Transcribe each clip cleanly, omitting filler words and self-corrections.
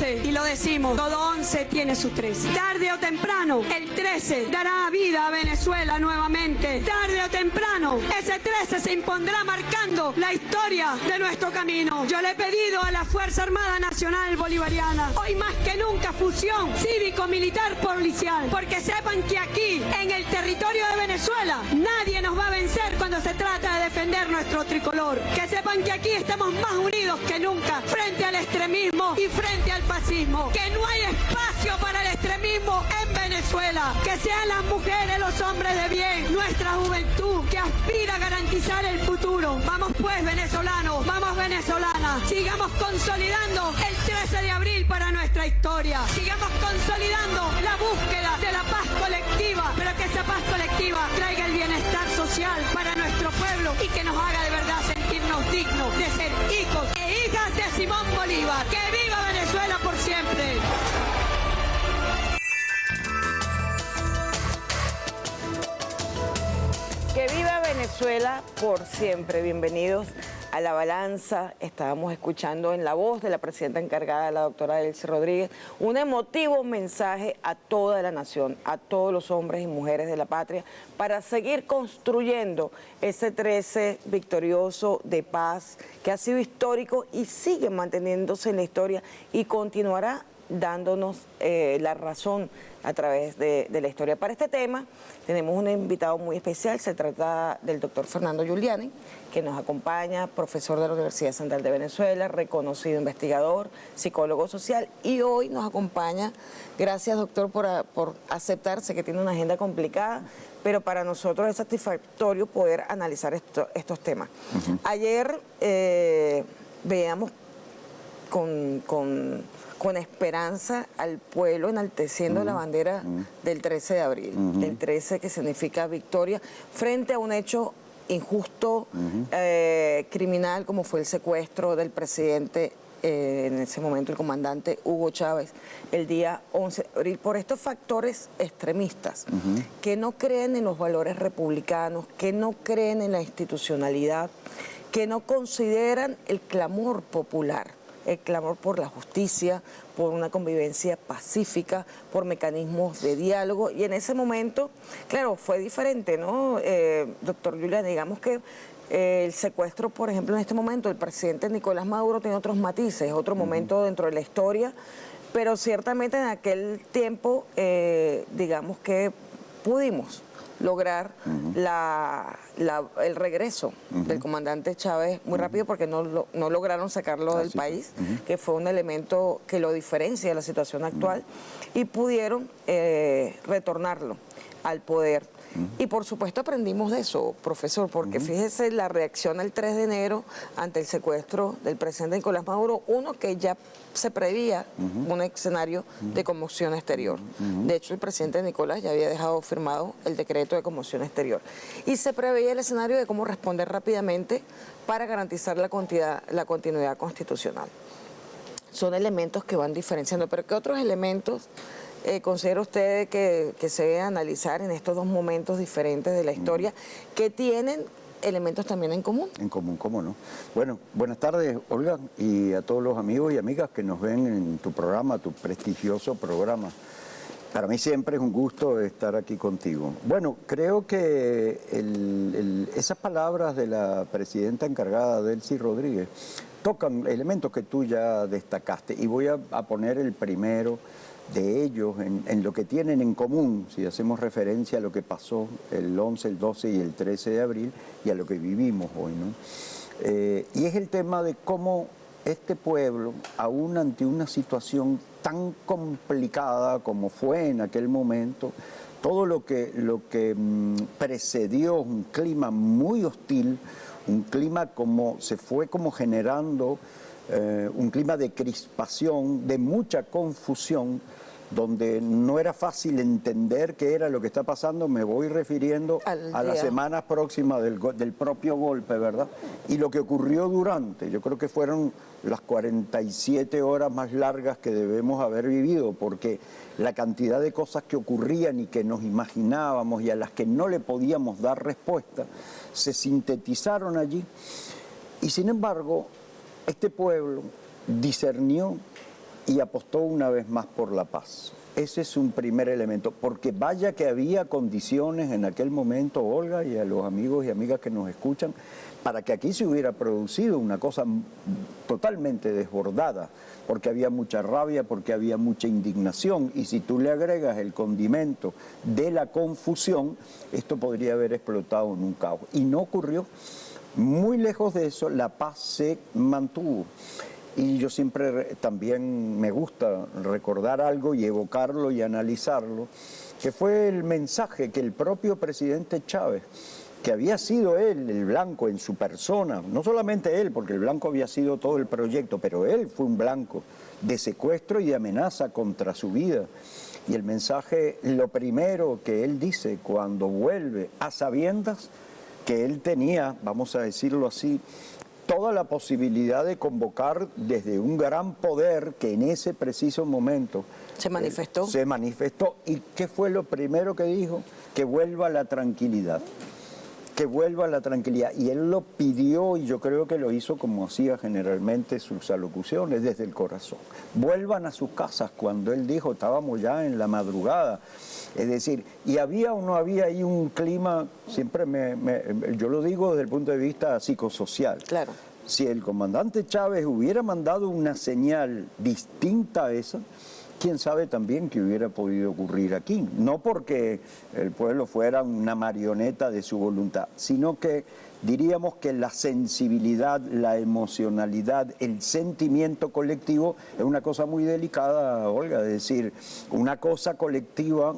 11, y lo decimos, todo 11 tiene su 13. Tarde o temprano, el 13 dará vida a Venezuela nuevamente. Tarde o temprano, ese 13 se impondrá marcando la historia de nuestro camino. Yo le he pedido a la Fuerza Armada Nacional Bolivariana, hoy más que nunca, fusión cívico-militar policial, porque sepan que aquí, en el territorio de Venezuela, nadie nos va a vencer cuando se trata de defender nuestro tricolor. Que sepan que aquí estamos más unidos que nunca frente al extremismo y frente al fascismo. Que no hay espacio para el extremismo en Venezuela. Que sean las mujeres, los hombres de bien, nuestra juventud que aspira a garantizar el futuro. Vamos pues, venezolanos, vamos venezolanas, sigamos consolidando el 13 de abril para nuestra historia. Sigamos consolidando la búsqueda de la paz colectiva, pero que esa paz colectiva traiga el bienestar social para nuestro pueblo y que nos haga de verdad sentirnos dignos de ser hijos e hijas de Simón Bolívar. ¡Que viva Venezuela por siempre! Que viva Venezuela por siempre. Bienvenidos a La Balanza. Estábamos escuchando en la voz de la presidenta encargada, la doctora Delcy Rodríguez, un emotivo mensaje a toda la nación, a todos los hombres y mujeres de la patria, para seguir construyendo ese 13 victorioso de paz que ha sido histórico y sigue manteniéndose en la historia y continuará dándonos la razón a través de la historia. Para este tema tenemos un invitado muy especial, se trata del doctor Fernando Giuliani, que nos acompaña, profesor de la Universidad Central de Venezuela, reconocido investigador, psicólogo social, y hoy nos acompaña, gracias doctor por aceptarse que tiene una agenda complicada, pero para nosotros es satisfactorio poder analizar estos temas. Ayer veíamos con esperanza al pueblo enalteciendo la bandera del 13 de abril, el 13 que significa victoria, frente a un hecho injusto, criminal, como fue el secuestro del presidente, en ese momento el comandante Hugo Chávez, el día 11 de abril, por estos factores extremistas, que no creen en los valores republicanos, que no creen en la institucionalidad, que no consideran el clamor popular, el clamor por la justicia, por una convivencia pacífica, por mecanismos de diálogo. Y en ese momento, claro, fue diferente, ¿no? Doctor Giuliani, digamos que el secuestro, por ejemplo, en este momento, el presidente Nicolás Maduro tiene otros matices, otro momento dentro de la historia, pero ciertamente en aquel tiempo, digamos que pudimos lograr el regreso del comandante Chávez muy rápido, porque no lograron sacarlo del país, que fue un elemento que lo diferencia de la situación actual, y pudieron retornarlo al poder. Y por supuesto aprendimos de eso, profesor, porque fíjese la reacción el 3 de enero ante el secuestro del presidente Nicolás Maduro, uno que ya se prevía un escenario de conmoción exterior. De hecho, el presidente Nicolás ya había dejado firmado el decreto de conmoción exterior. Y se preveía el escenario de cómo responder rápidamente para garantizar la continuidad constitucional. Son elementos que van diferenciando, pero ¿qué otros elementos considera usted que se debe analizar en estos dos momentos diferentes de la historia que tienen elementos también en común? En común, ¿cómo no? Bueno, buenas tardes, Olga, y a todos los amigos y amigas que nos ven en tu programa, tu prestigioso programa. Para mí siempre es un gusto estar aquí contigo. Bueno, creo que esas palabras de la presidenta encargada, Delcy Rodríguez, tocan elementos que tú ya destacaste, y voy a poner el primero de ellos en lo que tienen en común, si hacemos referencia a lo que pasó el 11, el 12 y el 13 de abril y a lo que vivimos hoy, ¿no? Y es el tema de cómo este pueblo, aún ante una situación tan complicada como fue en aquel momento, todo lo que precedió un clima muy hostil, un clima como se fue como generando un clima de crispación, de mucha confusión, donde no era fácil entender qué era lo que está pasando. Me voy refiriendo a las semanas próximas del propio golpe, ¿verdad? Y lo que ocurrió durante, yo creo que fueron las 47 horas más largas que debemos haber vivido, porque la cantidad de cosas que ocurrían y que nos imaginábamos y a las que no le podíamos dar respuesta, se sintetizaron allí. Y sin embargo, este pueblo discernió y apostó una vez más por la paz. Ese es un primer elemento, porque vaya que había condiciones en aquel momento, Olga, y a los amigos y amigas que nos escuchan, para que aquí se hubiera producido una cosa totalmente desbordada, porque había mucha rabia, porque había mucha indignación, y si tú le agregas el condimento de la confusión, esto podría haber explotado en un caos. Y no ocurrió. Muy lejos de eso, la paz se mantuvo. Y yo siempre también me gusta recordar algo y evocarlo y analizarlo, que fue el mensaje que el propio presidente Chávez, que había sido él el blanco en su persona, no solamente él, porque el blanco había sido todo el proyecto, pero él fue un blanco de secuestro y de amenaza contra su vida. Y el mensaje, lo primero que él dice cuando vuelve a sabiendas que él tenía, vamos a decirlo así, toda la posibilidad de convocar desde un gran poder que en ese preciso momento se manifestó. Se manifestó. ¿Y qué fue lo primero que dijo? Que vuelva la tranquilidad. Que vuelva la tranquilidad. Y él lo pidió, y yo creo que lo hizo como hacía generalmente sus alocuciones, desde el corazón. Vuelvan a sus casas. Cuando él dijo, estábamos ya en la madrugada. Es decir, y había o no había ahí un clima, siempre yo lo digo desde el punto de vista psicosocial. Claro. Si el comandante Chávez hubiera mandado una señal distinta a esa, quién sabe también qué hubiera podido ocurrir aquí. No porque el pueblo fuera una marioneta de su voluntad, sino que diríamos que la sensibilidad, la emocionalidad, el sentimiento colectivo es una cosa muy delicada, Olga. Es decir, una cosa colectiva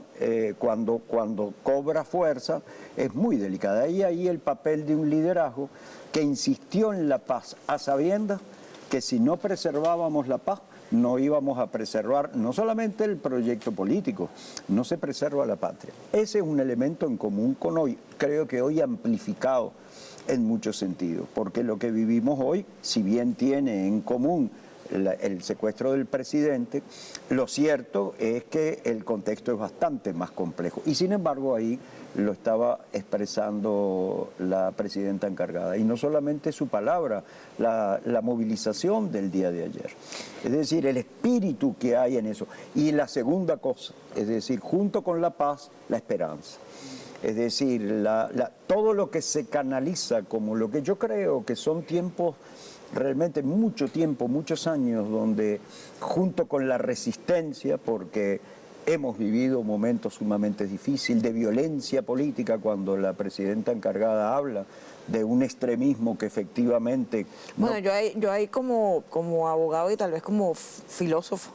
cuando cobra fuerza es muy delicada. Y ahí el papel de un liderazgo que insistió en la paz a sabiendas que si no preservábamos la paz, no íbamos a preservar no solamente el proyecto político, no se preserva la patria. Ese es un elemento en común con hoy, creo que hoy amplificado en muchos sentidos, porque lo que vivimos hoy, si bien tiene en común el secuestro del presidente, lo cierto es que el contexto es bastante más complejo. Y sin embargo ahí lo estaba expresando la presidenta encargada. Y no solamente su palabra, la movilización del día de ayer. Es decir, el espíritu que hay en eso. Y la segunda cosa, es decir, junto con la paz, la esperanza. Es decir, todo lo que se canaliza como lo que yo creo que son tiempos, realmente mucho tiempo, muchos años, donde junto con la resistencia, porque hemos vivido momentos sumamente difíciles de violencia política, cuando la presidenta encargada habla de un extremismo que efectivamente... Bueno, yo ahí como abogado y tal vez como filósofo,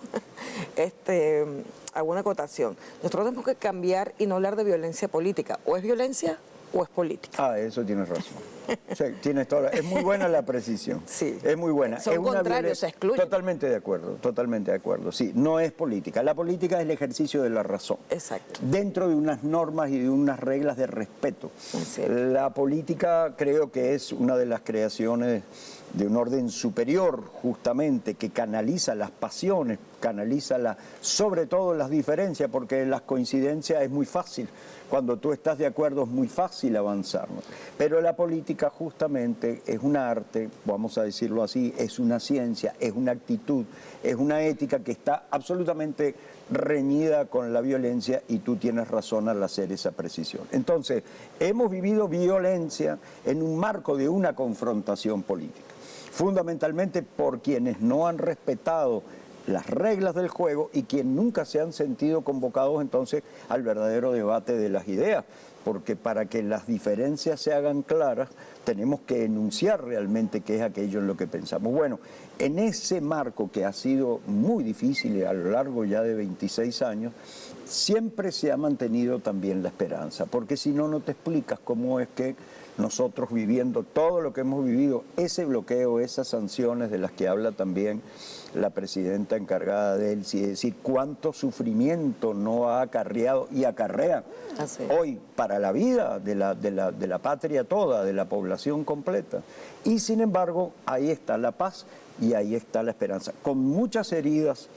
hago una acotación. Nosotros tenemos que cambiar y no hablar de violencia política. O es violencia o es política. Ah, eso tienes razón. Sí, tienes toda, es muy buena la precisión. Sí. Es muy buena. Son es una contrarios, se excluyen. Totalmente de acuerdo, totalmente de acuerdo. Sí, no es política. La política es el ejercicio de la razón. Exacto. Dentro de unas normas y de unas reglas de respeto. La política creo que es una de las creaciones de un orden superior, justamente, que canaliza las pasiones, canaliza sobre todo las diferencias, porque las coincidencias es muy fácil. Cuando tú estás de acuerdo es muy fácil avanzar, ¿no? Pero la política justamente es un arte, vamos a decirlo así, es una ciencia, es una actitud, es una ética que está absolutamente reñida con la violencia, y tú tienes razón al hacer esa precisión. Entonces, hemos vivido violencia en un marco de una confrontación política, fundamentalmente por quienes no han respetado las reglas del juego y quienes nunca se han sentido convocados entonces al verdadero debate de las ideas, porque para que las diferencias se hagan claras tenemos que enunciar realmente qué es aquello en lo que pensamos. Bueno, en ese marco que ha sido muy difícil a lo largo ya de 26 años, siempre se ha mantenido también la esperanza, porque si no, no te explicas cómo es que nosotros, viviendo todo lo que hemos vivido, ese bloqueo, esas sanciones de las que habla también la presidenta encargada de él, es decir, cuánto sufrimiento no ha acarreado y acarrea hoy para la vida de la patria toda, de la población completa. Y sin embargo, ahí está la paz y ahí está la esperanza, con muchas heridas,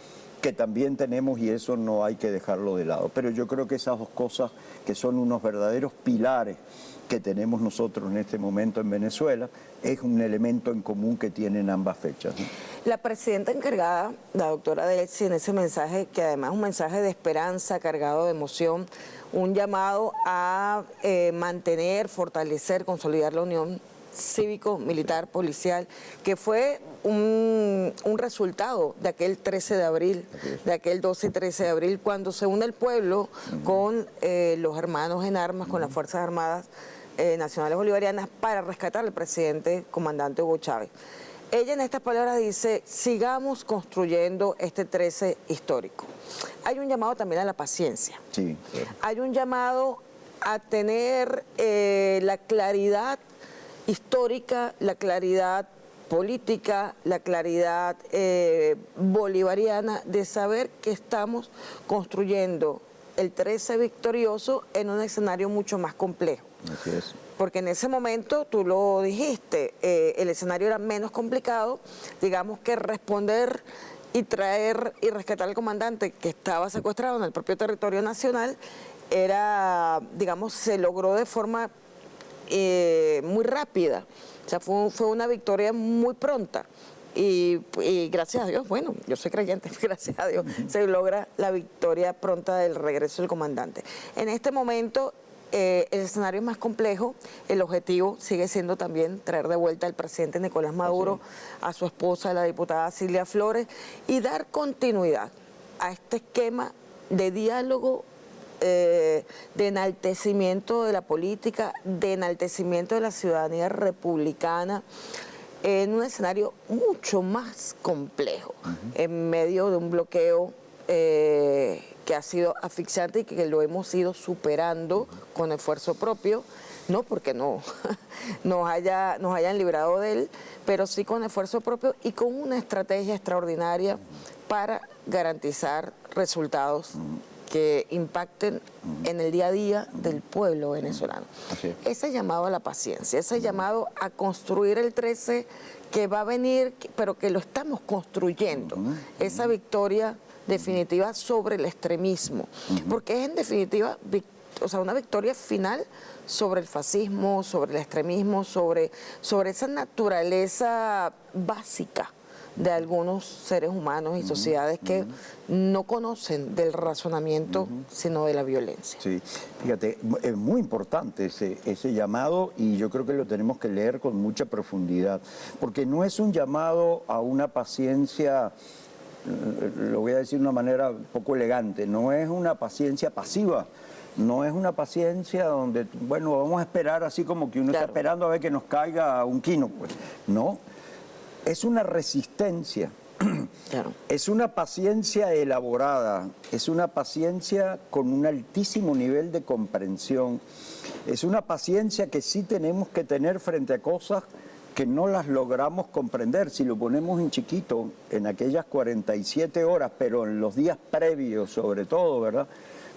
que también tenemos, y eso no hay que dejarlo de lado. Pero yo creo que esas dos cosas, que son unos verdaderos pilares que tenemos nosotros en este momento en Venezuela, es un elemento en común que tienen ambas fechas, ¿no? La presidenta encargada, la doctora Delcy, en ese mensaje, que además es un mensaje de esperanza, cargado de emoción, un llamado a mantener, fortalecer, consolidar la unión cívico, militar, policial, que fue un resultado de aquel 13 de abril, de aquel 12 y 13 de abril, cuando se une el pueblo con los hermanos en armas, con las Fuerzas Armadas Nacionales Bolivarianas, para rescatar al presidente comandante Hugo Chávez. Ella en estas palabras dice: sigamos construyendo este 13 histórico. Hay un llamado también a la paciencia. Sí. Hay un llamado a tener la claridad histórica, la claridad política, la claridad bolivariana de saber que estamos construyendo el 13 victorioso en un escenario mucho más complejo. Así es. Porque en ese momento, tú lo dijiste, el escenario era menos complicado, digamos que responder y traer y rescatar al comandante que estaba secuestrado en el propio territorio nacional, era, digamos, se logró de forma muy rápida. O sea, fue una victoria muy pronta. Y gracias a Dios, bueno, yo soy creyente, gracias a Dios, se logra la victoria pronta del regreso del comandante. En este momento, el escenario es más complejo. El objetivo sigue siendo también traer de vuelta al presidente Nicolás Maduro, a su esposa, la diputada Cilia Flores, y dar continuidad a este esquema de diálogo, de enaltecimiento de la política, de enaltecimiento de la ciudadanía republicana, en un escenario mucho más complejo, en medio de un bloqueo que ha sido asfixiante y que lo hemos ido superando con esfuerzo propio, no porque no nos hayan librado de él, pero sí con esfuerzo propio y con una estrategia extraordinaria para garantizar resultados que impacten en el día a día del pueblo venezolano. Ese llamado a la paciencia, ese llamado a construir el 13 que va a venir, pero que lo estamos construyendo, esa victoria definitiva sobre el extremismo, porque es en definitiva una victoria final sobre el fascismo, sobre el extremismo, sobre esa naturaleza básica de algunos seres humanos y sociedades que no conocen del razonamiento, sino de la violencia. Sí, fíjate, es muy importante ese llamado, y yo creo que lo tenemos que leer con mucha profundidad, porque no es un llamado a una paciencia, lo voy a decir de una manera un poco elegante, no es una paciencia pasiva. No es una paciencia donde, bueno, vamos a esperar así como que uno está esperando a ver que nos caiga un quino. Pues no, es una resistencia, es una paciencia elaborada, es una paciencia con un altísimo nivel de comprensión, es una paciencia que sí tenemos que tener frente a cosas que no las logramos comprender. Si lo ponemos en chiquito, en aquellas 47 horas, pero en los días previos sobre todo, ¿verdad?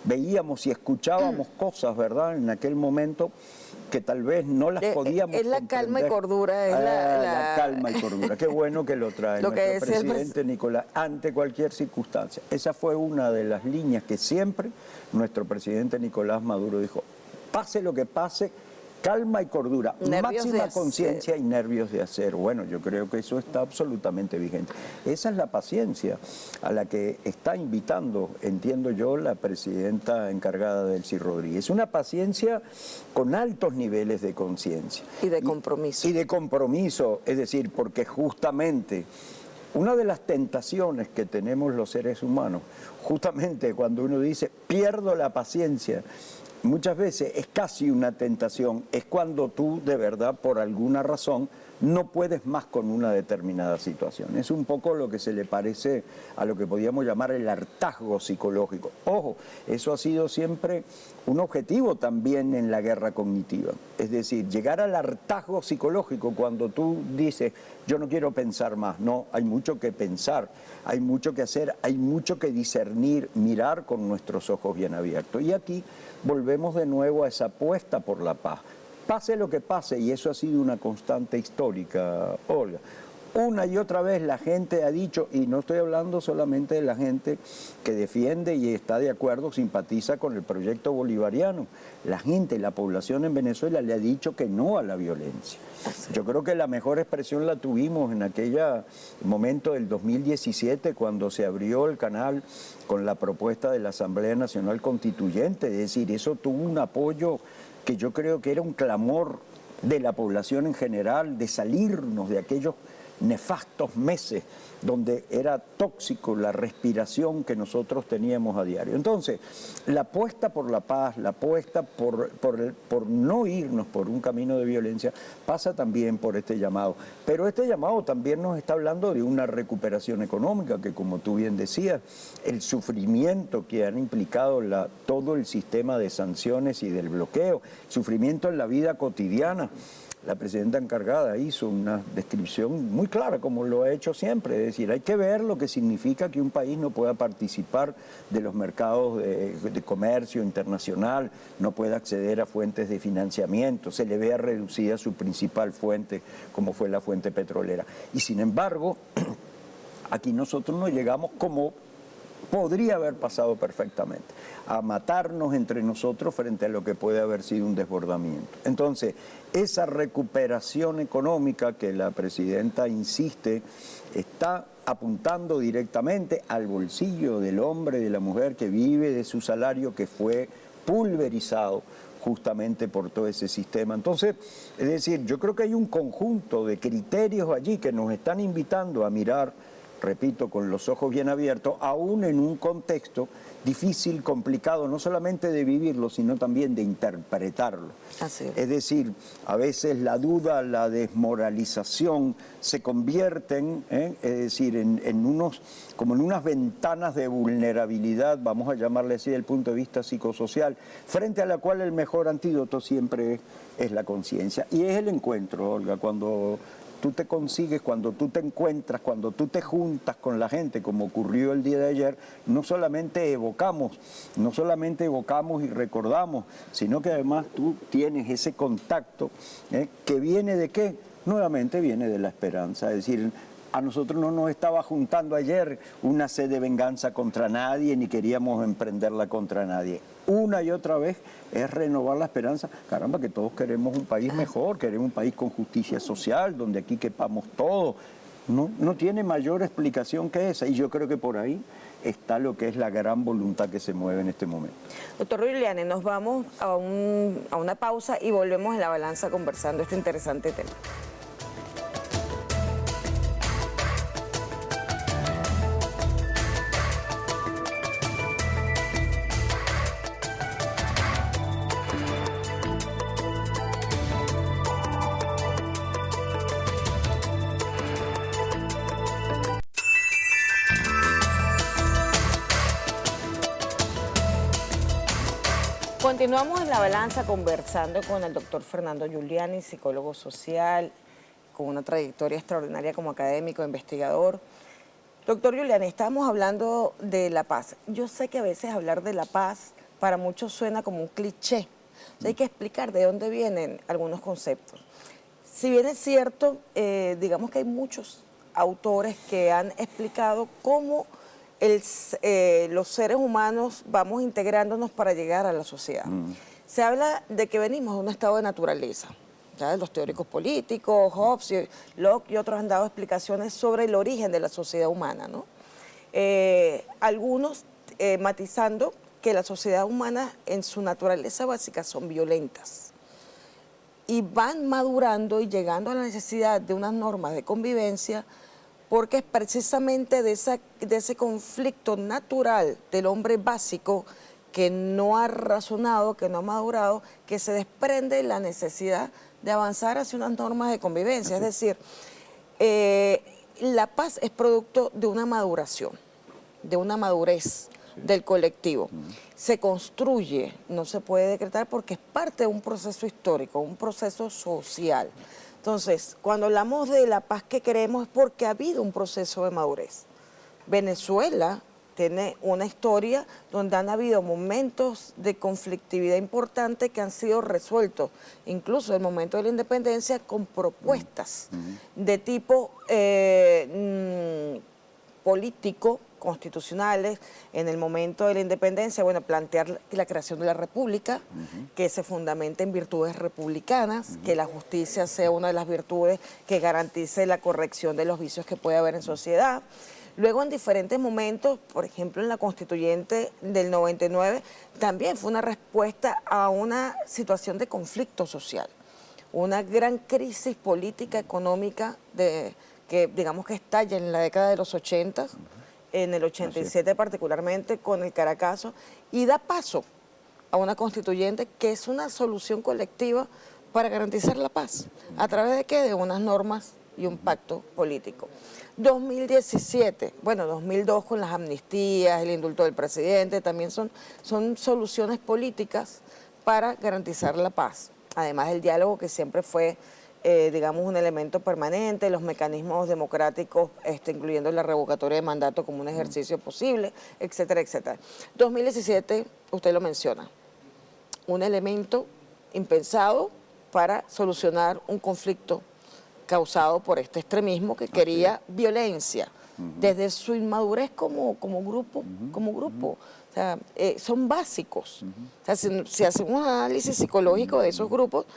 Veíamos y escuchábamos cosas, ¿verdad?, en aquel momento que tal vez no las podíamos comprender. Es la calma y cordura. Es la calma y cordura. Qué bueno que lo trae nuestro presidente Nicolás ante cualquier circunstancia. Esa fue una de las líneas que siempre nuestro presidente Nicolás Maduro dijo: pase lo que pase, calma y cordura, máxima conciencia y nervios de acero. Bueno, yo creo que eso está absolutamente vigente. Esa es la paciencia a la que está invitando, entiendo yo, la presidenta encargada Delcy Rodríguez. Una paciencia con altos niveles de conciencia. Y de compromiso. Y de compromiso, es decir, porque justamente una de las tentaciones que tenemos los seres humanos, justamente cuando uno dice pierdo la paciencia, muchas veces es casi una tentación, es cuando tú de verdad por alguna razón no puedes más con una determinada situación. Es un poco lo que se le parece a lo que podríamos llamar el hartazgo psicológico. Ojo, eso ha sido siempre un objetivo también en la guerra cognitiva. Es decir, llegar al hartazgo psicológico cuando tú dices, yo no quiero pensar más. No, hay mucho que pensar, hay mucho que hacer, hay mucho que discernir, mirar con nuestros ojos bien abiertos. Y aquí volvemos de nuevo a esa apuesta por la paz. Pase lo que pase, y eso ha sido una constante histórica, Olga. Una y otra vez la gente ha dicho, y no estoy hablando solamente de la gente que defiende y está de acuerdo, simpatiza con el proyecto bolivariano. La gente, la población en Venezuela le ha dicho que no a la violencia. Yo creo que la mejor expresión la tuvimos en aquel momento del 2017, cuando se abrió el canal con la propuesta de la Asamblea Nacional Constituyente. Es decir, eso tuvo un apoyo que yo creo que era un clamor de la población en general, de salirnos de aquellos nefastos meses donde era tóxico la respiración que nosotros teníamos a diario. Entonces, la apuesta por la paz, la apuesta por no irnos por un camino de violencia, pasa también por este llamado. Pero este llamado también nos está hablando de una recuperación económica, que como tú bien decías, el sufrimiento que han implicado todo el sistema de sanciones y del bloqueo, sufrimiento en la vida cotidiana. La presidenta encargada hizo una descripción muy clara, como lo ha hecho siempre, es decir, hay que ver lo que significa que un país no pueda participar de los mercados de comercio internacional, no pueda acceder a fuentes de financiamiento, se le vea reducida su principal fuente, como fue la fuente petrolera. Y sin embargo, aquí nosotros no llegamos como podría haber pasado perfectamente, a matarnos entre nosotros frente a lo que puede haber sido un desbordamiento. Entonces, esa recuperación económica que la presidenta insiste, está apuntando directamente al bolsillo del hombre, de la mujer que vive de su salario que fue pulverizado justamente por todo ese sistema. Entonces, es decir, yo creo que hay un conjunto de criterios allí que nos están invitando a mirar, repito, con los ojos bien abiertos, aún en un contexto difícil, complicado, no solamente de vivirlo, sino también de interpretarlo. Así es. Es decir, a veces la duda, la desmoralización se convierten, es decir, en unas ventanas de vulnerabilidad, vamos a llamarle así desde el punto de vista psicosocial, frente a la cual el mejor antídoto siempre es la conciencia. Y es el encuentro, Olga, cuando tú te consigues, cuando tú te encuentras, cuando tú te juntas con la gente, como ocurrió el día de ayer, no solamente evocamos y recordamos, sino que además tú tienes ese contacto que viene ¿de qué? Nuevamente viene de la esperanza, es decir, a nosotros no nos estaba juntando ayer una sed de venganza contra nadie, ni queríamos emprenderla contra nadie. Una y otra vez es renovar la esperanza. Caramba, que todos queremos un país mejor, queremos un país con justicia social, donde aquí quepamos todos. No tiene mayor explicación que esa, y yo creo que por ahí está lo que es la gran voluntad que se mueve en este momento. Doctor Giuliani, nos vamos a una pausa y volvemos en La Balanza conversando este interesante tema. Continuamos en La Balanza conversando con el doctor Fernando Giuliani, psicólogo social, con una trayectoria extraordinaria como académico, investigador. Doctor Giuliani, estamos hablando de la paz. Yo sé que a veces hablar de la paz para muchos suena como un cliché. O sea, hay que explicar de dónde vienen algunos conceptos. Si bien es cierto, digamos que hay muchos autores que han explicado cómo los seres humanos vamos integrándonos para llegar a la sociedad. Se habla de que venimos de un estado de naturaleza. ¿Sabes? Los teóricos políticos, Hobbes, Locke y otros han dado explicaciones sobre el origen de la sociedad humana, ¿no? Algunos matizando que la sociedad humana en su naturaleza básica son violentas y van madurando y llegando a la necesidad de unas normas de convivencia, porque es precisamente de ese conflicto natural del hombre básico que no ha razonado, que no ha madurado, que se desprende la necesidad de avanzar hacia unas normas de convivencia. Es decir, la paz es producto de una maduración, de una madurez del colectivo. Se construye, no se puede decretar porque es parte de un proceso histórico, un proceso social. Entonces, cuando hablamos de la paz que queremos es porque ha habido un proceso de madurez. Venezuela tiene una historia donde han habido momentos de conflictividad importante que han sido resueltos, incluso el momento de la independencia, con propuestas de tipo político, constitucionales. En el momento de la independencia, bueno, plantear la creación de la república, que se fundamente en virtudes republicanas, que la justicia sea una de las virtudes que garantice la corrección de los vicios que puede haber en sociedad. Luego, en diferentes momentos, por ejemplo, en la constituyente del 99, también fue una respuesta a una situación de conflicto social, una gran crisis política, económica, que digamos que estalla en la década de los 80, en el 87 particularmente, con el Caracazo, y da paso a una constituyente que es una solución colectiva para garantizar la paz. ¿A través de qué? De unas normas y un pacto político. 2017, bueno, 2002 con las amnistías, el indulto del presidente, también son soluciones políticas para garantizar la paz. Además del diálogo, que siempre fue, digamos, un elemento permanente, los mecanismos democráticos, incluyendo la revocatoria de mandato como un ejercicio posible, etcétera, etcétera. 2017, usted lo menciona, un elemento impensado para solucionar un conflicto causado por este extremismo que quería violencia, desde su inmadurez como grupo, O sea, son básicos. O sea, si hacemos un análisis psicológico de esos grupos,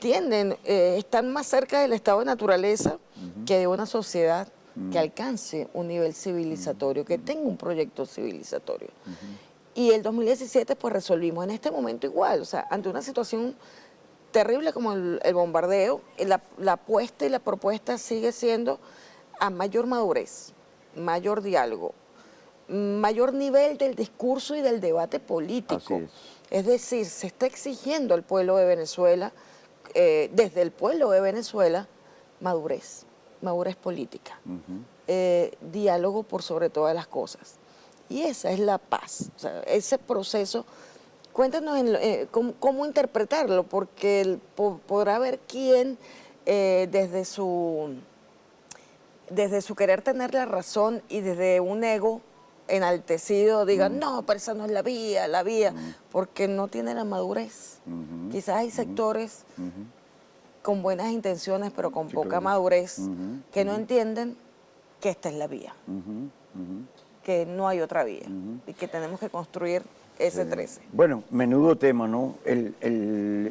están más cerca del estado de naturaleza que de una sociedad que alcance un nivel civilizatorio, que tenga un proyecto civilizatorio. Y el 2017 pues resolvimos en este momento igual, o sea, ante una situación terrible como el bombardeo, la apuesta y la propuesta sigue siendo a mayor madurez, mayor diálogo, mayor nivel del discurso y del debate político. Es decir, se está exigiendo al pueblo de Venezuela, desde el pueblo de Venezuela, madurez política, diálogo por sobre todas las cosas. Y esa es la paz, o sea, ese proceso. Cuéntanos cómo interpretarlo, porque podrá haber quien desde su querer tener la razón y desde un ego enaltecido diga, no, pero esa no es la vía, porque no tiene la madurez. Quizás hay sectores con buenas intenciones, pero con poca madurez, que no entienden que esta es la vía, que no hay otra vía y que tenemos que construir ese 13. Bueno, menudo tema, ¿no?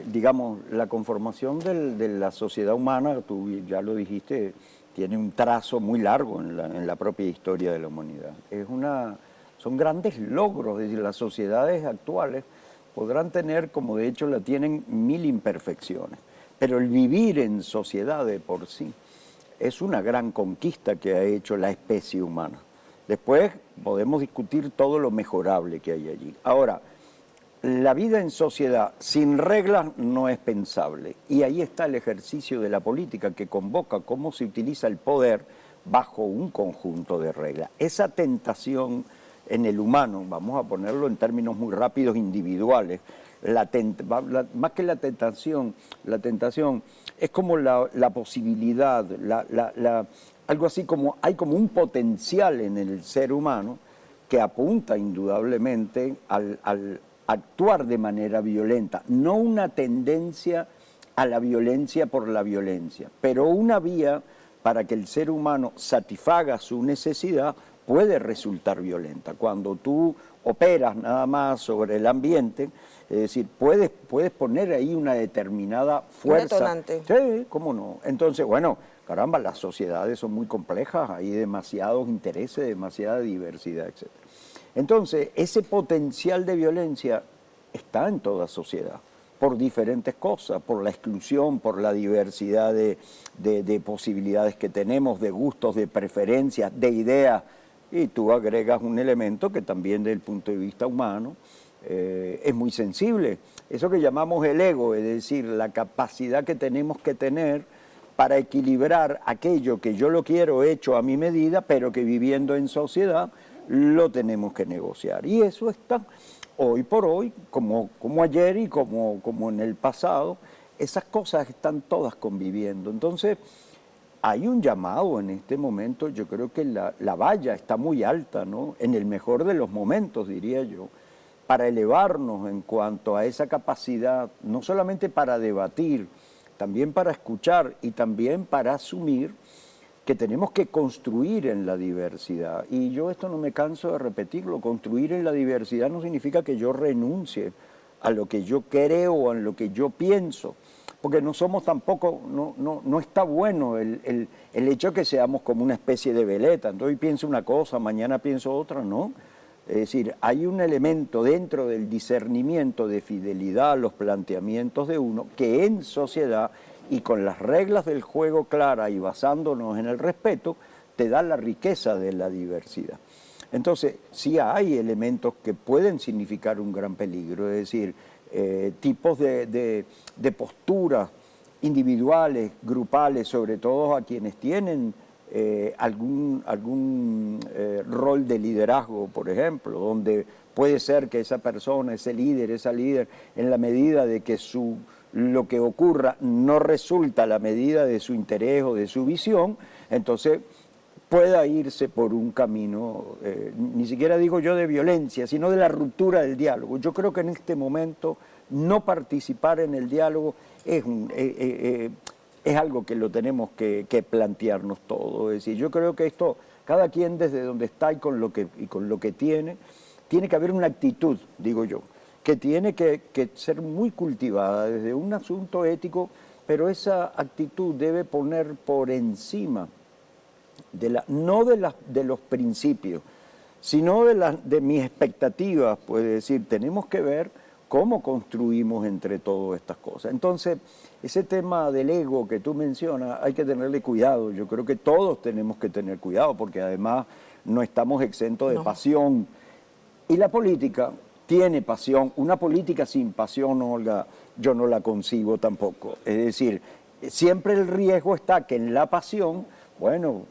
Digamos, la conformación de la sociedad humana, tú ya lo dijiste, tiene un trazo muy largo en la propia historia de la humanidad. Son grandes logros, es decir, las sociedades actuales podrán tener, como de hecho la tienen, 1000 imperfecciones, pero el vivir en sociedad de por sí es una gran conquista que ha hecho la especie humana. Después podemos discutir todo lo mejorable que hay allí. Ahora, la vida en sociedad sin reglas no es pensable. Y ahí está el ejercicio de la política que convoca cómo se utiliza el poder bajo un conjunto de reglas. Esa tentación en el humano, vamos a ponerlo en términos muy rápidos, individuales, más que la tentación es como la posibilidad, algo así como hay como un potencial en el ser humano que apunta indudablemente al actuar de manera violenta, no una tendencia a la violencia por la violencia, pero una vía para que el ser humano satisfaga su necesidad puede resultar violenta. Cuando tú operas nada más sobre el ambiente, es decir, puedes poner ahí una determinada fuerza. Un detonante. Sí, cómo no. Entonces, bueno, caramba, las sociedades son muy complejas, hay demasiados intereses, demasiada diversidad, etc. Entonces, ese potencial de violencia está en toda sociedad, por diferentes cosas, por la exclusión, por la diversidad de posibilidades que tenemos, de gustos, de preferencias, de ideas, y tú agregas un elemento que también desde el punto de vista humano es muy sensible. Eso que llamamos el ego, es decir, la capacidad que tenemos que tener para equilibrar aquello que yo lo quiero hecho a mi medida, pero que viviendo en sociedad lo tenemos que negociar. Y eso está hoy por hoy, como ayer y como en el pasado, esas cosas están todas conviviendo. Entonces, hay un llamado en este momento, yo creo que la valla está muy alta, ¿no? En el mejor de los momentos, diría yo, para elevarnos en cuanto a esa capacidad, no solamente para debatir, también para escuchar y también para asumir que tenemos que construir en la diversidad. Y yo esto no me canso de repetirlo, construir en la diversidad no significa que yo renuncie a lo que yo creo o a lo que yo pienso, porque no somos tampoco, no está bueno el hecho de que seamos como una especie de veleta. Entonces hoy pienso una cosa, mañana pienso otra, ¿no? Es decir, hay un elemento dentro del discernimiento de fidelidad a los planteamientos de uno que en sociedad y con las reglas del juego claras y basándonos en el respeto, te da la riqueza de la diversidad. Entonces, sí hay elementos que pueden significar un gran peligro, es decir, tipos de posturas individuales, grupales, sobre todo a quienes tienen algún rol de liderazgo, por ejemplo, donde puede ser que esa persona, esa líder, en la medida de que lo que ocurra no resulta a la medida de su interés o de su visión, entonces pueda irse por un camino, ni siquiera digo yo de violencia, sino de la ruptura del diálogo. Yo creo que en este momento no participar en el diálogo es algo que lo tenemos que plantearnos todo. Es decir, yo creo que esto, cada quien desde donde está y con lo que tiene que haber una actitud, digo yo, que tiene que ser muy cultivada desde un asunto ético, pero esa actitud debe poner por encima no de los principios, sino de mis expectativas, pues decir, tenemos que ver cómo construimos entre todas estas cosas. Entonces, ese tema del ego que tú mencionas, hay que tenerle cuidado. Yo creo que todos tenemos que tener cuidado, porque además no estamos exentos de pasión. Y la política tiene pasión. Una política sin pasión, Olga, yo no la concibo tampoco. Es decir, siempre el riesgo está que en la pasión, bueno,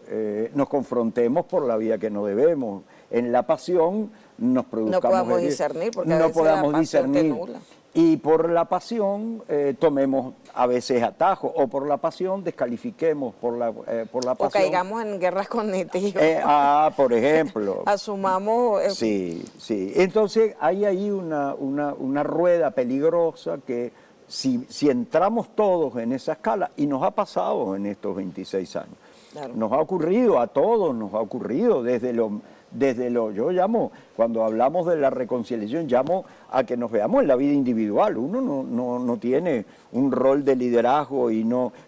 nos confrontemos por la vía que no debemos. En la pasión nos produzcamos... No podamos discernir, porque a no veces podamos la pasión te discernir. nubla. Y por la pasión tomemos a veces atajos, o por la pasión descalifiquemos por la pasión. O caigamos en guerras cognitivas. Por ejemplo. Asumamos... Sí. Entonces hay ahí una rueda peligrosa que si entramos todos en esa escala, y nos ha pasado en estos 26 años, claro. Nos ha ocurrido, a todos nos ha ocurrido, yo llamo, cuando hablamos de la reconciliación, llamo a que nos veamos en la vida individual. Uno no tiene un rol de liderazgo,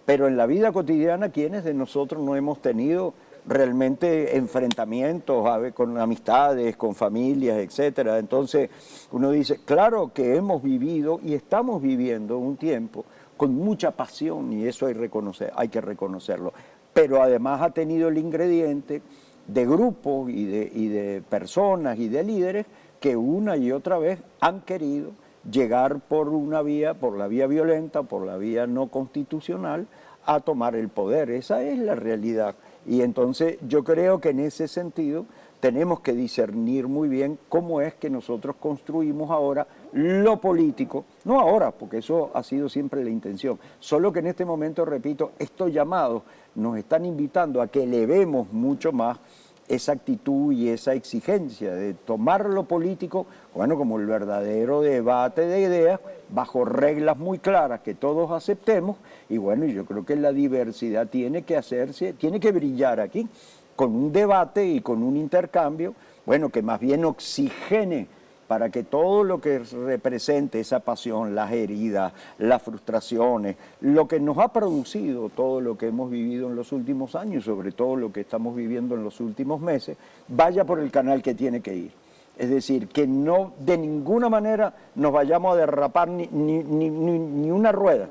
pero en la vida cotidiana, ¿quiénes de nosotros no hemos tenido realmente enfrentamientos con amistades, con familias, etcétera? Entonces uno dice, claro que hemos vivido y estamos viviendo un tiempo con mucha pasión, y eso hay que reconocerlo, pero además ha tenido el ingrediente de grupos y de personas y de líderes que una y otra vez han querido llegar por la vía violenta, por la vía no constitucional, a tomar el poder. Esa es la realidad. Y entonces yo creo que en ese sentido tenemos que discernir muy bien cómo es que nosotros construimos ahora lo político, no ahora, porque eso ha sido siempre la intención, solo que en este momento, repito, estos llamados nos están invitando a que elevemos mucho más esa actitud y esa exigencia de tomar lo político, bueno, como el verdadero debate de ideas, bajo reglas muy claras que todos aceptemos, y bueno, yo creo que la diversidad tiene que brillar aquí, con un debate y con un intercambio, bueno, que más bien oxigene para que todo lo que represente esa pasión, las heridas, las frustraciones, lo que nos ha producido todo lo que hemos vivido en los últimos años, sobre todo lo que estamos viviendo en los últimos meses, vaya por el canal que tiene que ir. Es decir, que no de ninguna manera nos vayamos a derrapar ni una rueda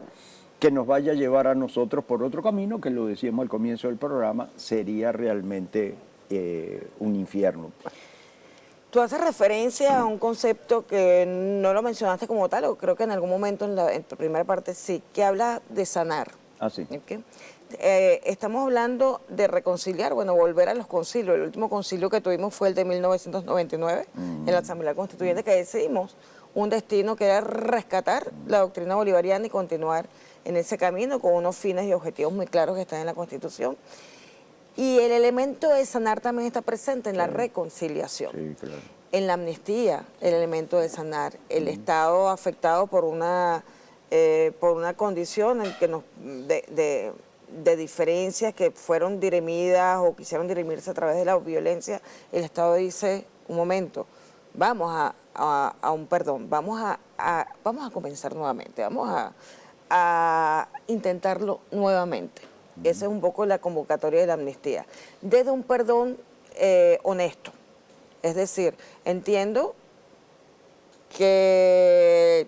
que nos vaya a llevar a nosotros por otro camino, que lo decíamos al comienzo del programa, sería realmente un infierno. Tú haces referencia a un concepto que no lo mencionaste como tal, o creo que en algún momento en tu primera parte sí, que habla de sanar. Sí. ¿Okay? Estamos hablando de reconciliar, bueno, volver a los concilios. El último concilio que tuvimos fue el de 1999, en la Asamblea Constituyente, que decidimos un destino que era rescatar la doctrina bolivariana y continuar en ese camino con unos fines y objetivos muy claros que están en la Constitución. Y el elemento de sanar también está presente en la reconciliación. Sí, claro. En la amnistía, el elemento de sanar. El Estado afectado por una condición en que de diferencias que fueron dirimidas o quisieron dirimirse a través de la violencia, el Estado dice, un momento, vamos a un perdón, vamos a comenzar nuevamente, vamos a intentarlo nuevamente. Esa es un poco la convocatoria de la amnistía. Desde un perdón honesto. Es decir, entiendo que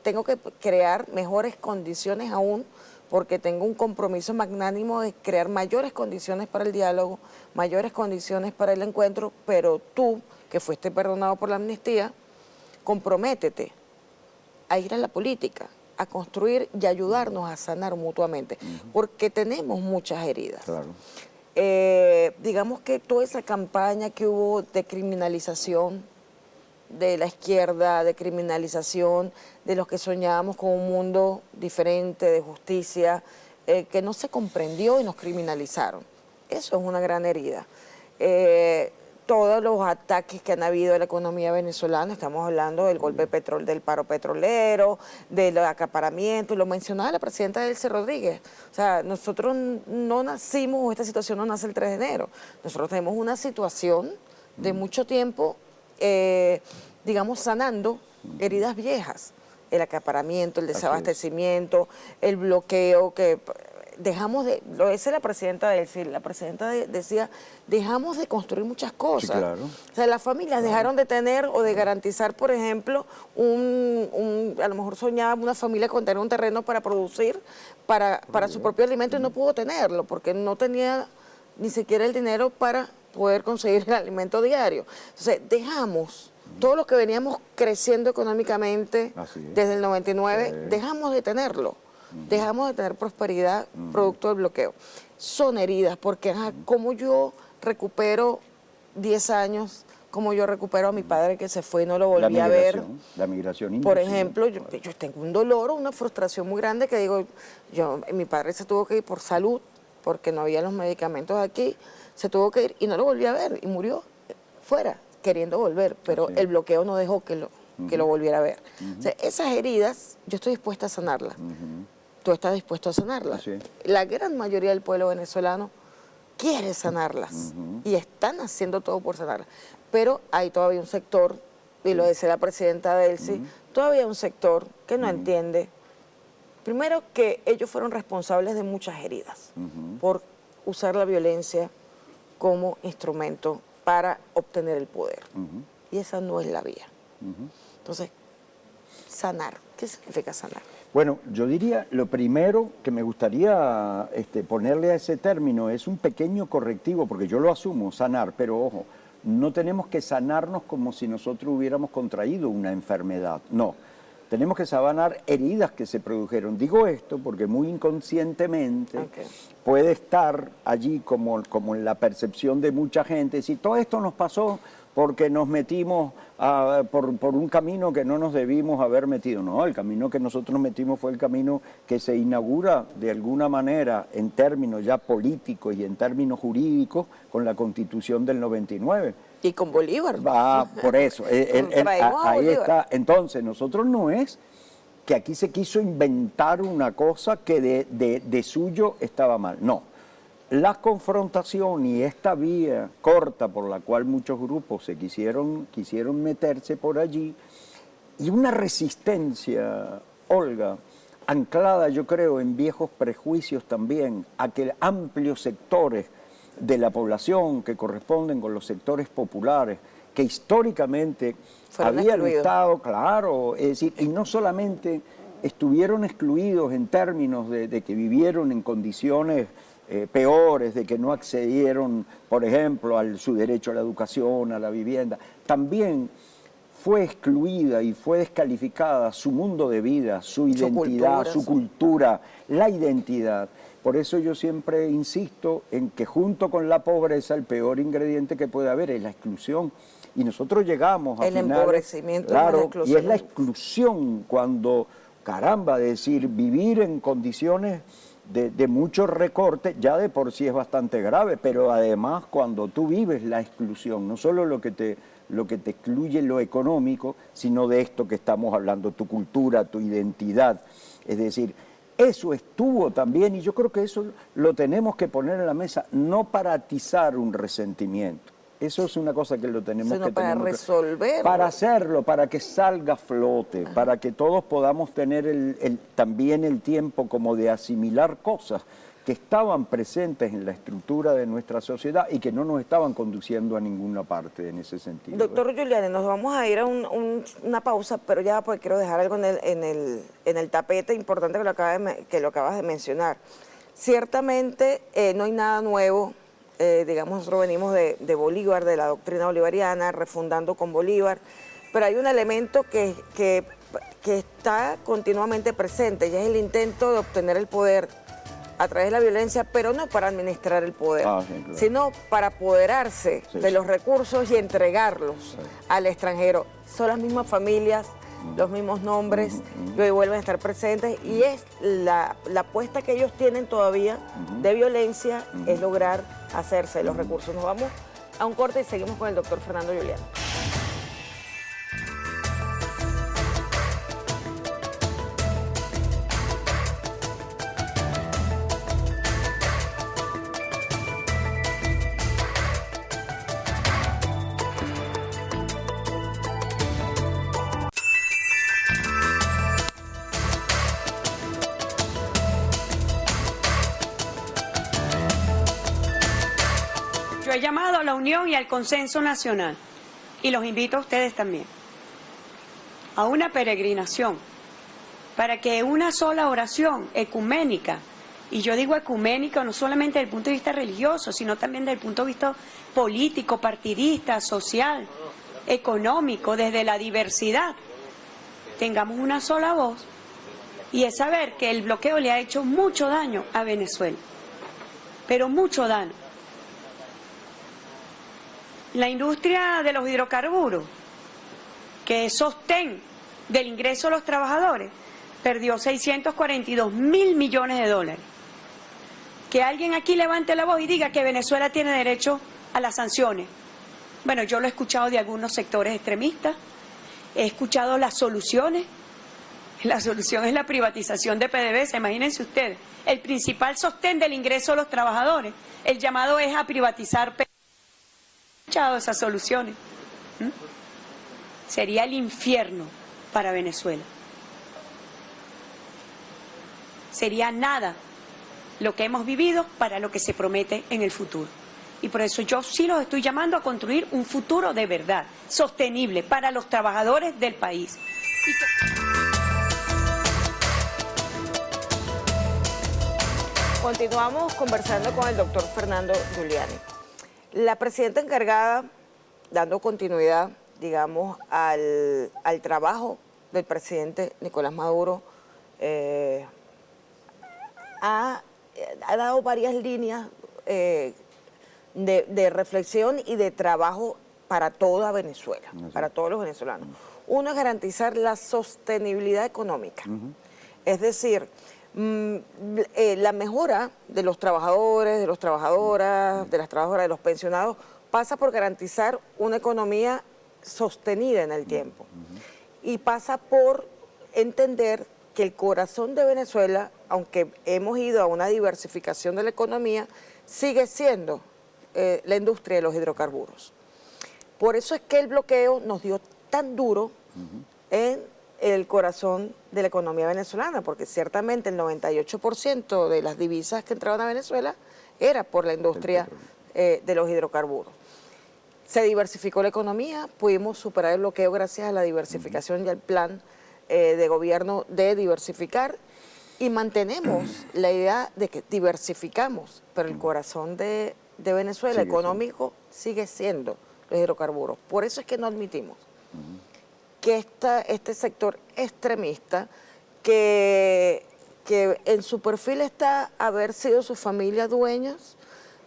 tengo que crear mejores condiciones aún porque tengo un compromiso magnánimo de crear mayores condiciones para el diálogo, mayores condiciones para el encuentro, pero tú, que fuiste perdonado por la amnistía, comprométete a ir a la política, a construir y ayudarnos a sanar mutuamente, porque tenemos muchas heridas. Claro. Digamos que toda esa campaña que hubo de criminalización de la izquierda, de criminalización de los que soñábamos con un mundo diferente, de justicia, que no se comprendió y nos criminalizaron. Eso es una gran herida. Todos los ataques que han habido a la economía venezolana, estamos hablando del golpe del paro petrolero, del acaparamiento, lo mencionaba la presidenta Delcy Rodríguez. O sea, nosotros no nacimos, esta situación no nace el 3 de enero. Nosotros tenemos una situación de mucho tiempo, digamos, sanando heridas viejas. El acaparamiento, el desabastecimiento, el bloqueo que... Dejamos de, lo decía la presidenta Delcy, la presidenta decía, dejamos de construir muchas cosas. Sí, claro. O sea, las familias dejaron de tener o de garantizar, por ejemplo, a lo mejor soñaba una familia con tener un terreno para producir para su propio alimento y no pudo tenerlo porque no tenía ni siquiera el dinero para poder conseguir el alimento diario. Entonces, dejamos todo lo que veníamos creciendo económicamente desde el 99, dejamos de tenerlo. Dejamos de tener prosperidad producto del bloqueo. Son heridas, porque como yo recupero 10 años, como yo recupero a mi padre que se fue y no lo volví a ver. La migración. Por ejemplo, yo tengo un dolor, una frustración muy grande que digo, mi padre se tuvo que ir por salud, porque no había los medicamentos aquí, se tuvo que ir y no lo volví a ver y murió fuera, queriendo volver, pero el bloqueo no dejó que lo volviera a ver. O sea, esas heridas, yo estoy dispuesta a sanarlas. Tú estás dispuesto a sanarlas. La gran mayoría del pueblo venezolano quiere sanarlas y están haciendo todo por sanarlas. Pero hay todavía un sector, y lo decía la presidenta Delcy, todavía un sector que no entiende, primero que ellos fueron responsables de muchas heridas por usar la violencia como instrumento para obtener el poder. Y esa no es la vía. Entonces, sanar. ¿Qué significa sanar? Bueno, yo diría, lo primero que me gustaría ponerle a ese término es un pequeño correctivo, porque yo lo asumo, sanar, pero ojo, no tenemos que sanarnos como si nosotros hubiéramos contraído una enfermedad, no. Tenemos que sanar heridas que se produjeron. Digo esto porque muy inconscientemente puede estar allí como en la percepción de mucha gente, si todo esto nos pasó porque nos metimos por un camino que no nos debimos haber metido. No, el camino que nosotros nos metimos fue el camino que se inaugura de alguna manera en términos ya políticos y en términos jurídicos con la Constitución del 99. Y con Bolívar. Por eso, ahí está. Entonces, nosotros no es que aquí se quiso inventar una cosa que de suyo estaba mal, no. La confrontación y esta vía corta por la cual muchos grupos se quisieron meterse por allí, y una resistencia, Olga, anclada yo creo en viejos prejuicios también, a que amplios sectores de la población que corresponden con los sectores populares, que históricamente habían estado, claro, es decir, y no solamente estuvieron excluidos en términos de que vivieron en condiciones peores, de que no accedieron, por ejemplo, a su derecho a la educación, a la vivienda, también fue excluida y fue descalificada su mundo de vida, su identidad, su cultura, la identidad. Por eso yo siempre insisto en que junto con la pobreza el peor ingrediente que puede haber es la exclusión. Y nosotros llegamos a El finales, empobrecimiento, claro, la y exclusión. es la exclusión cuando, caramba, decir, vivir en condiciones de mucho recorte, ya de por sí es bastante grave, pero además cuando tú vives la exclusión, no solo lo que te excluye lo económico, sino de esto que estamos hablando, tu cultura, tu identidad. Es decir, eso estuvo también, y yo creo que eso lo tenemos que poner en la mesa, no para atizar un resentimiento. Eso es una cosa que lo tenemos Sino que para tener. resolverlo. Para hacerlo, para que salga a flote, para que todos podamos tener también el tiempo como de asimilar cosas que estaban presentes en la estructura de nuestra sociedad y que no nos estaban conduciendo a ninguna parte en ese sentido. Doctor Giuliani, nos vamos a ir a una pausa, pero ya porque quiero dejar algo en el tapete importante que lo acabas de mencionar. Ciertamente no hay nada nuevo, digamos, nosotros venimos de Bolívar, de la doctrina bolivariana, refundando con Bolívar, pero hay un elemento que está continuamente presente y es el intento de obtener el poder a través de la violencia, pero no para administrar el poder, Sí, claro. sino para apoderarse de los recursos y entregarlos al extranjero. Son las mismas familias, los mismos nombres, que hoy vuelven a estar presentes, y es la apuesta que ellos tienen todavía de violencia, es lograr hacerse de los recursos. Nos vamos a un corte y seguimos con el doctor Fernando Giuliani. Yo he llamado a la unión y al consenso nacional, y los invito a ustedes también, a una peregrinación, para que una sola oración ecuménica, y yo digo ecuménica no solamente desde el punto de vista religioso, sino también desde el punto de vista político, partidista, social, económico, desde la diversidad, tengamos una sola voz, y es saber que el bloqueo le ha hecho mucho daño a Venezuela, pero mucho daño. La industria de los hidrocarburos, que es sostén del ingreso de los trabajadores, perdió 642.000 millones de dólares. Que alguien aquí levante la voz y diga que Venezuela tiene derecho a las sanciones. Bueno, yo lo he escuchado de algunos sectores extremistas, he escuchado las soluciones. La solución es la privatización de PDVSA, imagínense ustedes. El principal sostén del ingreso de los trabajadores, el llamado es a privatizar PDVSA. Esas soluciones. Sería el infierno para Venezuela. Sería nada lo que hemos vivido para lo que se promete en el futuro. Y por eso yo sí los estoy llamando a construir un futuro de verdad, sostenible para los trabajadores del país. Continuamos conversando con el doctor Fernando Giuliani. La presidenta encargada, dando continuidad, digamos, al trabajo del presidente Nicolás Maduro, ha dado varias líneas de reflexión y de trabajo para toda Venezuela, para todos los venezolanos. Uno es garantizar la sostenibilidad económica, es decir, la mejora de los trabajadores, de las trabajadoras, de los pensionados, pasa por garantizar una economía sostenida en el tiempo. Y pasa por entender que el corazón de Venezuela, aunque hemos ido a una diversificación de la economía, sigue siendo la industria de los hidrocarburos. Por eso es que el bloqueo nos dio tan duro en el corazón de la economía venezolana, porque ciertamente el 98% de las divisas que entraban a Venezuela era por la industria de los hidrocarburos. Se diversificó la economía, pudimos superar el bloqueo gracias a la diversificación y al plan de gobierno de diversificar, y mantenemos la idea de que diversificamos, pero el corazón de Venezuela económico sigue siendo los hidrocarburos. Por eso es que no admitimos que este sector extremista, que en su perfil está haber sido su familia dueños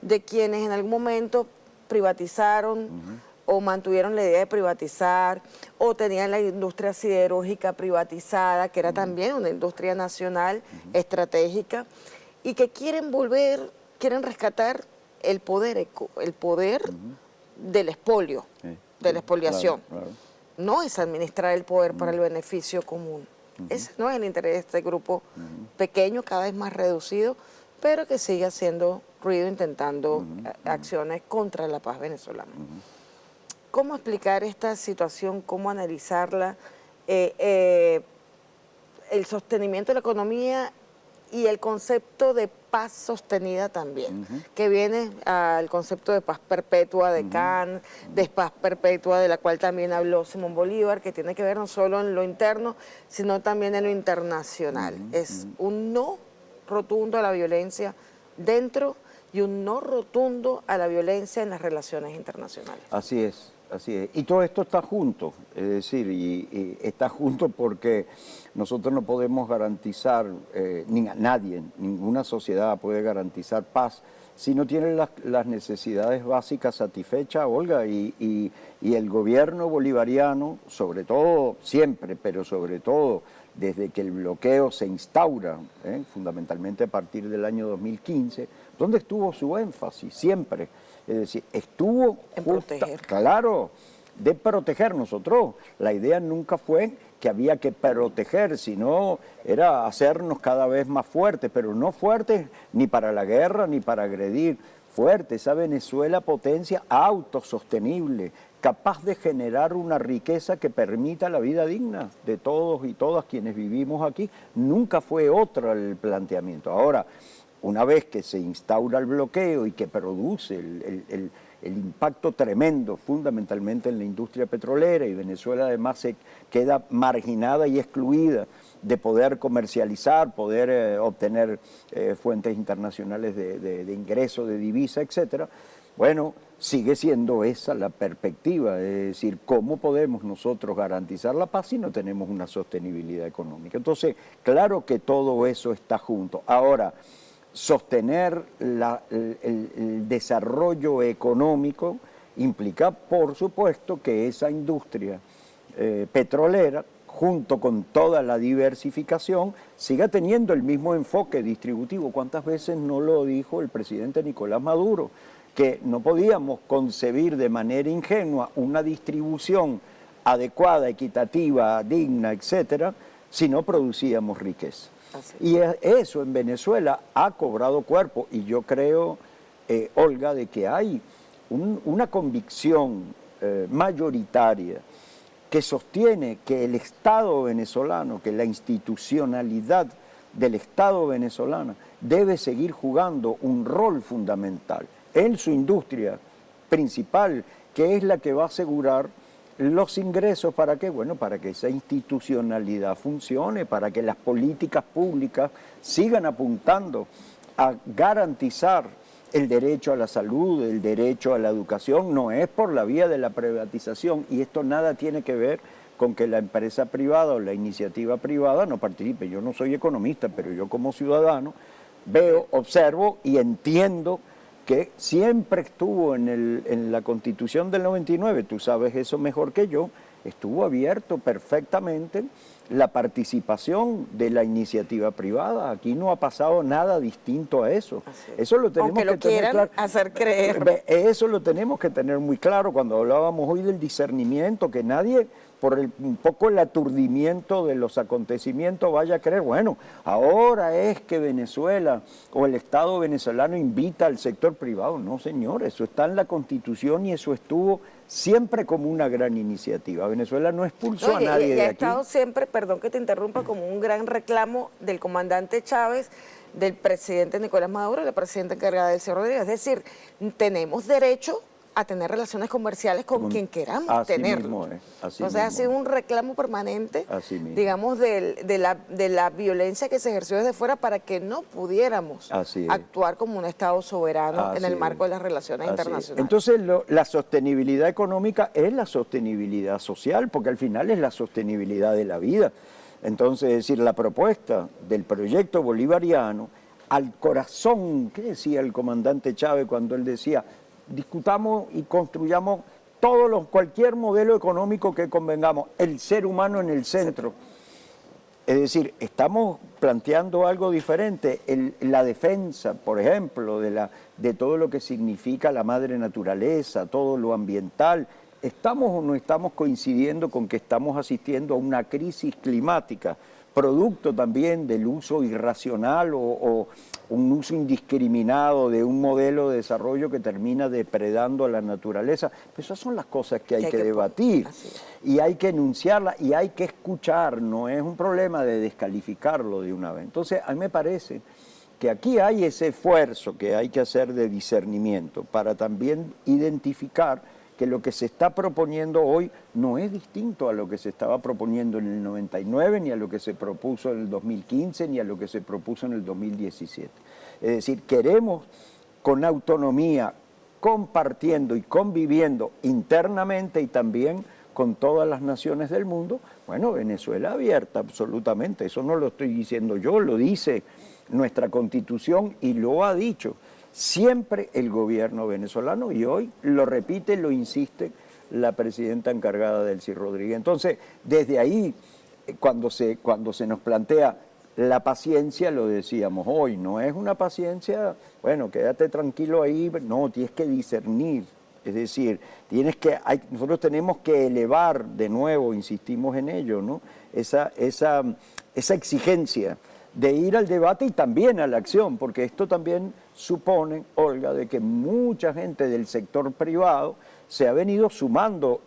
de quienes en algún momento privatizaron o mantuvieron la idea de privatizar, o tenían la industria siderúrgica privatizada, que era también una industria nacional estratégica, y que quieren rescatar el poder del expolio, de la expoliación. Claro. No es administrar el poder para el beneficio común. Ese no es el interés de este grupo pequeño, cada vez más reducido, pero que sigue haciendo ruido intentando acciones contra la paz venezolana. ¿Cómo explicar esta situación? ¿Cómo analizarla? El sostenimiento de la economía y el concepto de paz sostenida también, que viene al concepto de paz perpetua de Kant, de paz perpetua de la cual también habló Simón Bolívar, que tiene que ver no solo en lo interno, sino también en lo internacional. Es un no rotundo a la violencia dentro y un no rotundo a la violencia en las relaciones internacionales. Así es, así es. Y todo esto está junto, es decir, y está junto porque nosotros no podemos garantizar, nadie, ninguna sociedad puede garantizar paz si no tiene las necesidades básicas satisfechas, Olga, y el gobierno bolivariano, sobre todo, siempre, pero sobre todo desde que el bloqueo se instaura, fundamentalmente a partir del año 2015, ¿dónde estuvo su énfasis? Siempre. Es decir, estuvo en proteger. Claro, de proteger. Nosotros, la idea nunca fue que había que proteger, sino era hacernos cada vez más fuertes, pero no fuertes ni para la guerra ni para agredir, fuerte, esa Venezuela potencia autosostenible, capaz de generar una riqueza que permita la vida digna de todos y todas quienes vivimos aquí. Nunca fue otro el planteamiento. Ahora, una vez que se instaura el bloqueo y que produce el impacto tremendo, fundamentalmente en la industria petrolera, y Venezuela además se queda marginada y excluida de poder comercializar, poder obtener fuentes internacionales de ingreso, de divisa, etcétera. Bueno, sigue siendo esa la perspectiva, es decir, ¿cómo podemos nosotros garantizar la paz si no tenemos una sostenibilidad económica? Entonces, claro que todo eso está junto. Ahora, sostener el desarrollo económico implica, por supuesto, que esa industria petrolera, junto con toda la diversificación, siga teniendo el mismo enfoque distributivo. ¿Cuántas veces no lo dijo el presidente Nicolás Maduro? Que no podíamos concebir de manera ingenua una distribución adecuada, equitativa, digna, etcétera, si no producíamos riqueza. Y eso en Venezuela ha cobrado cuerpo, y yo creo, Olga, de que hay una convicción mayoritaria que sostiene que el Estado venezolano, que la institucionalidad del Estado venezolano debe seguir jugando un rol fundamental en su industria principal, que es la que va a asegurar los ingresos. ¿Para qué? Bueno, para que esa institucionalidad funcione, para que las políticas públicas sigan apuntando a garantizar el derecho a la salud, el derecho a la educación. No es por la vía de la privatización, y esto nada tiene que ver con que la empresa privada o la iniciativa privada no participe. Yo no soy economista, pero yo como ciudadano veo, observo y entiendo que siempre estuvo en la Constitución del 99, tú sabes eso mejor que yo, estuvo abierto perfectamente la participación de la iniciativa privada. Aquí no ha pasado nada distinto a eso. Eso lo tenemos que tener claro. Hacer creer. Eso lo tenemos que tener muy claro cuando hablábamos hoy del discernimiento, que nadie, por un poco el aturdimiento de los acontecimientos, vaya a creer, bueno, ahora es que Venezuela o el Estado venezolano invita al sector privado. No, señor, eso está en la Constitución y eso estuvo siempre como una gran iniciativa. Venezuela no expulsó a nadie de aquí. Ha estado siempre, perdón que te interrumpa, como un gran reclamo del comandante Chávez, del presidente Nicolás Maduro y la presidenta encargada del señor Rodríguez. Es decir, tenemos derecho a tener relaciones comerciales con quien queramos tenerlo. Entonces ha sido un reclamo permanente, digamos, de la violencia que se ejerció desde fuera para que no pudiéramos actuar como un Estado soberano en el marco de las relaciones internacionales. Entonces la sostenibilidad económica es la sostenibilidad social, porque al final es la sostenibilidad de la vida. Entonces, es decir, la propuesta del proyecto bolivariano al corazón, ¿qué decía el comandante Chávez cuando él decía: discutamos y construyamos cualquier modelo económico que convengamos, el ser humano en el centro. Es decir, estamos planteando algo diferente. La defensa, por ejemplo, de todo lo que significa la madre naturaleza, todo lo ambiental. ¿Estamos o no estamos coincidiendo con que estamos asistiendo a una crisis climática, producto también del uso irracional o un uso indiscriminado de un modelo de desarrollo que termina depredando a la naturaleza? Pues esas son las cosas que hay que debatir y hay que enunciarlas y hay que escuchar, no es un problema de descalificarlo de una vez. Entonces, a mí me parece que aquí hay ese esfuerzo que hay que hacer de discernimiento para también identificar que lo que se está proponiendo hoy no es distinto a lo que se estaba proponiendo en el 99, ni a lo que se propuso en el 2015, ni a lo que se propuso en el 2017. Es decir, queremos con autonomía, compartiendo y conviviendo internamente y también con todas las naciones del mundo. Bueno, Venezuela abierta absolutamente, eso no lo estoy diciendo yo, lo dice nuestra Constitución y lo ha dicho siempre el gobierno venezolano, y hoy lo repite, lo insiste la presidenta encargada, Delcy Rodríguez. Entonces, desde ahí, cuando se nos plantea la paciencia, lo decíamos hoy, no es una paciencia, bueno, quédate tranquilo ahí, no, tienes que discernir. Es decir, nosotros tenemos que elevar de nuevo, insistimos en ello, ¿no? Esa exigencia de ir al debate y también a la acción, porque esto también supone, Olga, de que mucha gente del sector privado se ha venido sumando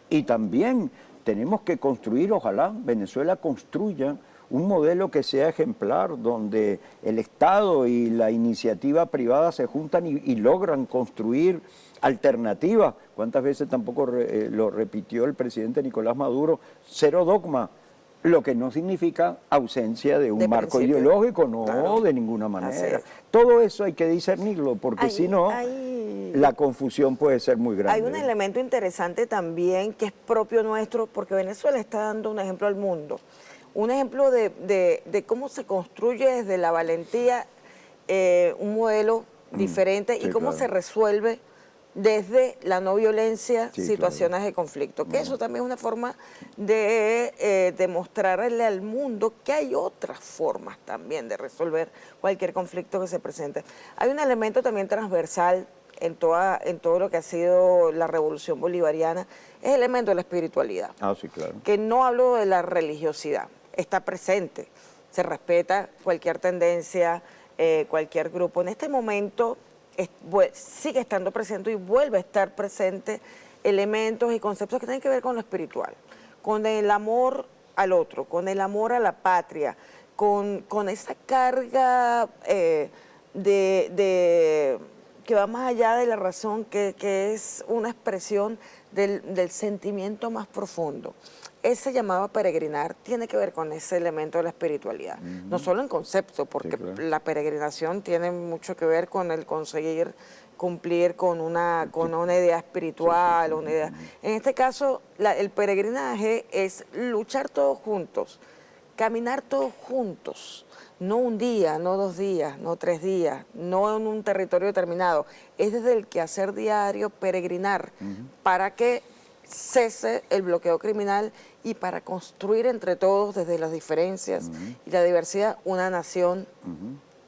y también tenemos que construir, ojalá Venezuela construya un modelo que sea ejemplar, donde el Estado y la iniciativa privada se juntan y logran construir alternativas. ¿Cuántas veces tampoco lo repitió el presidente Nicolás Maduro? Cero dogma. Lo que no significa ausencia de un marco ideológico, no, claro, de ninguna manera. Todo eso hay que discernirlo, porque si no, la confusión puede ser muy grande. Hay un elemento interesante también que es propio nuestro, porque Venezuela está dando un ejemplo al mundo. Un ejemplo de cómo se construye desde la valentía un modelo diferente y cómo se resuelve desde la no violencia, situaciones de conflicto. Que eso también es una forma de demostrarle al mundo que hay otras formas también de resolver cualquier conflicto que se presente. Hay un elemento también transversal en todo lo que ha sido la revolución bolivariana, es el elemento de la espiritualidad. Sí, claro. Que no hablo de la religiosidad, está presente, se respeta cualquier tendencia, cualquier grupo. En este momento sigue estando presente y vuelve a estar presente elementos y conceptos que tienen que ver con lo espiritual, con el amor al otro, con el amor a la patria, con esa carga que va más allá de la razón, que es una expresión del sentimiento más profundo. Ese llamado a peregrinar tiene que ver con ese elemento de la espiritualidad, no solo en concepto, porque la peregrinación tiene mucho que ver con el conseguir cumplir con una idea espiritual, una idea. En este caso, el peregrinaje es luchar todos juntos, caminar todos juntos, no un día, no 2 días, no 3 días, no en un territorio determinado, es desde el quehacer diario peregrinar para que cese el bloqueo criminal y para construir entre todos, desde las diferencias y la diversidad, una nación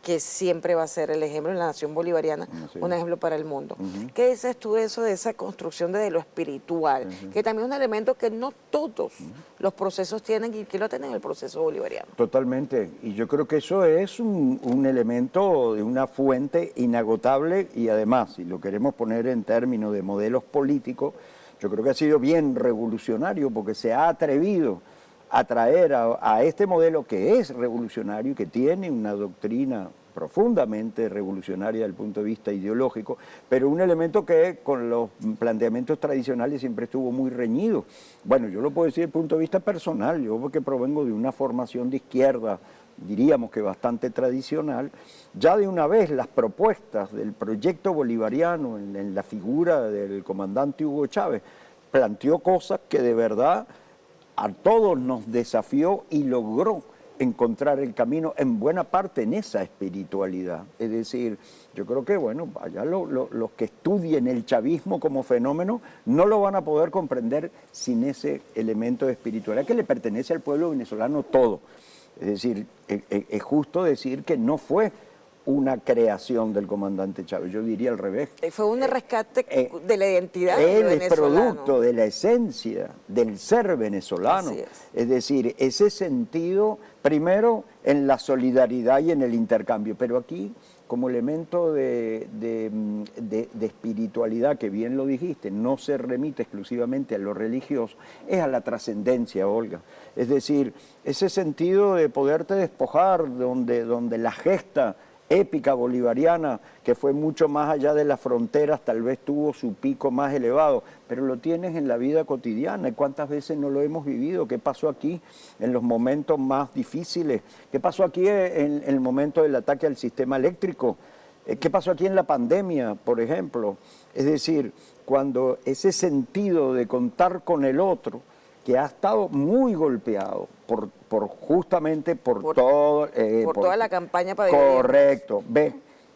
que siempre va a ser el ejemplo, la nación bolivariana, un ejemplo para el mundo. ¿Qué dices tú de eso, de esa construcción desde lo espiritual? Que también es un elemento que no todos los procesos tienen y que lo tienen en el proceso bolivariano. Totalmente, y yo creo que eso es un elemento de una fuente inagotable y además, si lo queremos poner en términos de modelos políticos, yo creo que ha sido bien revolucionario porque se ha atrevido a traer a este modelo que es revolucionario y que tiene una doctrina profundamente revolucionaria desde el punto de vista ideológico, pero un elemento que con los planteamientos tradicionales siempre estuvo muy reñido. Bueno, yo lo puedo decir desde el punto de vista personal, yo porque provengo de una formación de izquierda, diríamos que bastante tradicional, ya de una vez las propuestas del proyecto bolivariano en la figura del comandante Hugo Chávez planteó cosas que de verdad a todos nos desafió y logró encontrar el camino en buena parte en esa espiritualidad. Es decir, yo creo que, bueno, allá los que estudien el chavismo como fenómeno no lo van a poder comprender sin ese elemento de espiritualidad que le pertenece al pueblo venezolano todo. Es decir, es justo decir que no fue una creación del comandante Chávez, yo diría al revés. Fue un rescate de la identidad él venezolana. Es producto de la esencia del ser venezolano. Es decir, ese sentido, primero en la solidaridad y en el intercambio, pero aquí como elemento de espiritualidad, que bien lo dijiste, no se remite exclusivamente a lo religioso, es a la trascendencia, Olga. Es decir, ese sentido de poderte despojar, donde la gesta épica bolivariana, que fue mucho más allá de las fronteras, tal vez tuvo su pico más elevado, pero lo tienes en la vida cotidiana. ¿Y cuántas veces no lo hemos vivido? ¿Qué pasó aquí en los momentos más difíciles? ¿Qué pasó aquí en el momento del ataque al sistema eléctrico? ¿Qué pasó aquí en la pandemia, por ejemplo? Es decir, cuando ese sentido de contar con el otro, que ha estado muy golpeado justamente por toda la campaña para dividirnos. Correcto,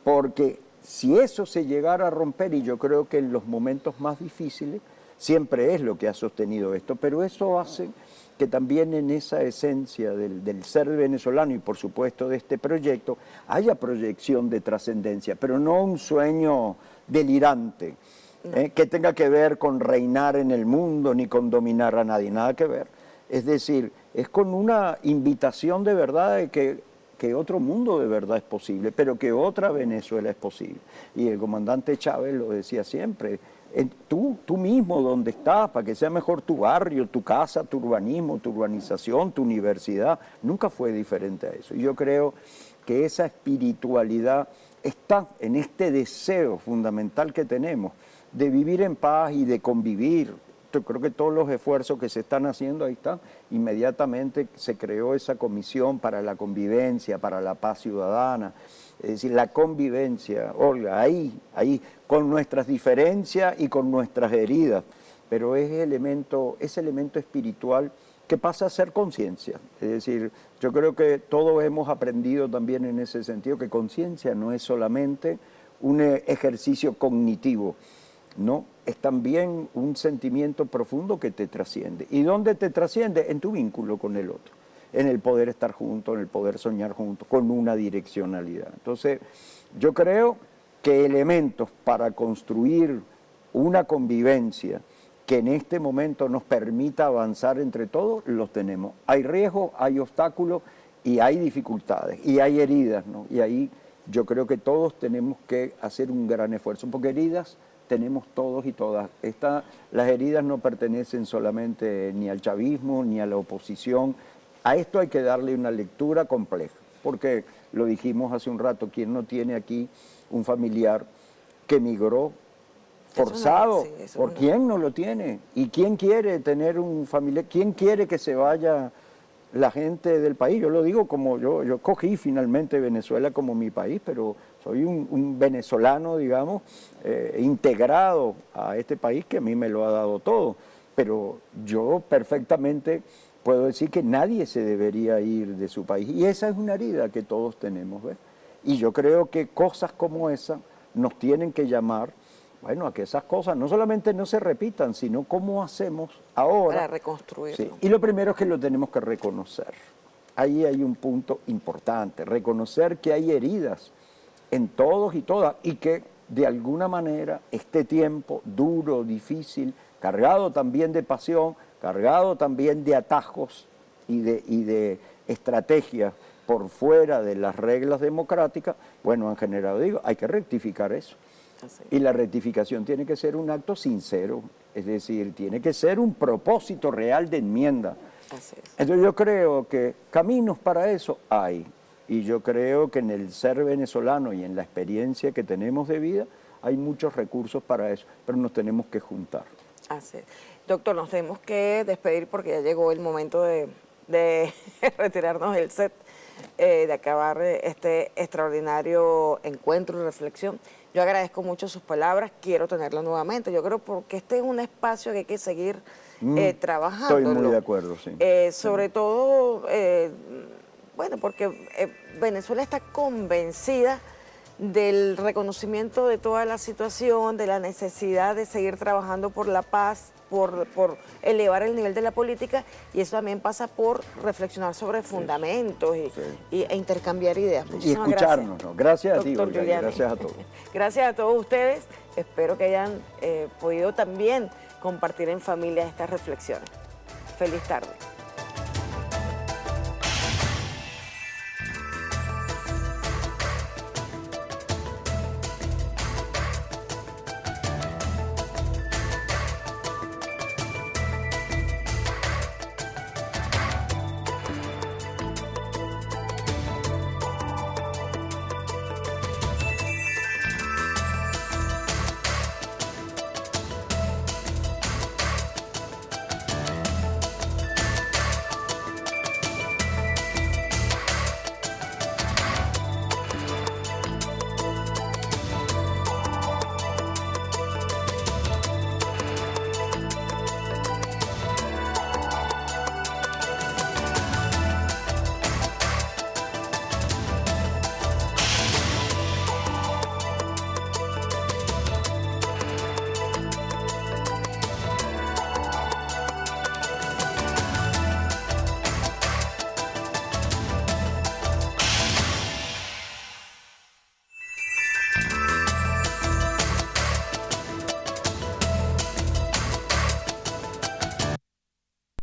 porque si eso se llegara a romper, y yo creo que en los momentos más difíciles siempre es lo que ha sostenido esto, pero eso hace que también en esa esencia del ser venezolano y por supuesto de este proyecto haya proyección de trascendencia, pero no un sueño delirante. Que tenga que ver con reinar en el mundo ni con dominar a nadie, nada que ver. Es decir, es con una invitación de verdad de que otro mundo de verdad es posible, pero que otra Venezuela es posible. Y el comandante Chávez lo decía siempre, tú mismo donde estás, para que sea mejor tu barrio, tu casa, tu urbanismo, tu urbanización, tu universidad, nunca fue diferente a eso. Y yo creo que esa espiritualidad está en este deseo fundamental que tenemos de vivir en paz y de convivir. Yo creo que todos los esfuerzos que se están haciendo, ahí están. Inmediatamente se creó esa comisión para la convivencia, para la paz ciudadana. Es decir, la convivencia, Olga, ahí, con nuestras diferencias y con nuestras heridas. Pero ese elemento espiritual que pasa a ser conciencia. Es decir, yo creo que todos hemos aprendido también en ese sentido que conciencia no es solamente un ejercicio cognitivo, no, es también un sentimiento profundo que te trasciende. ¿Y dónde te trasciende? En tu vínculo con el otro, en el poder estar juntos, en el poder soñar juntos, con una direccionalidad. Entonces, yo creo que elementos para construir una convivencia que en este momento nos permita avanzar entre todos, los tenemos. Hay riesgos, hay obstáculos y hay dificultades y hay heridas, ¿no? Y ahí yo creo que todos tenemos que hacer un gran esfuerzo, porque heridas tenemos todos y todas. Las heridas no pertenecen solamente ni al chavismo ni a la oposición. A esto hay que darle una lectura compleja, porque lo dijimos hace un rato, ¿quién no tiene aquí un familiar que emigró forzado? ¿Por quién no lo tiene? ¿Y quién quiere tener un familiar? ¿Quién quiere que se vaya la gente del país? Yo lo digo como yo cogí finalmente Venezuela como mi país, pero soy un venezolano, digamos, integrado a este país que a mí me lo ha dado todo. Pero yo perfectamente puedo decir que nadie se debería ir de su país. Y esa es una herida que todos tenemos, ¿ves? Y yo creo que cosas como esa nos tienen que llamar, bueno, a que esas cosas no solamente no se repitan, sino cómo hacemos ahora. Para reconstruirlo. Sí. Y lo primero es que lo tenemos que reconocer. Ahí hay un punto importante, reconocer que hay heridas en todos y todas y que de alguna manera este tiempo duro, difícil, cargado también de pasión, cargado también de atajos y de estrategias por fuera de las reglas democráticas, bueno, han generado, digo, hay que rectificar eso. Así. Y la rectificación tiene que ser un acto sincero, es decir, tiene que ser un propósito real de enmienda. Así es. Entonces yo creo que caminos para eso hay, y yo creo que en el ser venezolano y en la experiencia que tenemos de vida hay muchos recursos para eso, pero nos tenemos que juntar. Así es. Doctor, nos tenemos que despedir porque ya llegó el momento de retirarnos del set, de acabar este extraordinario encuentro y reflexión. Yo agradezco mucho sus palabras, quiero tenerlo nuevamente. Yo creo porque este es un espacio que hay que seguir trabajando. Estoy muy de acuerdo, sí. Sobre todo Bueno, porque Venezuela está convencida del reconocimiento de toda la situación, de la necesidad de seguir trabajando por la paz, por elevar el nivel de la política, y eso también pasa por reflexionar sobre fundamentos e intercambiar ideas. Y Muchísimas escucharnos, ¿no? Gracias a ti, doctor Olga, y Giuliani. gracias a todos. Gracias a todos ustedes. Espero que hayan podido también compartir en familia estas reflexiones. Feliz tarde.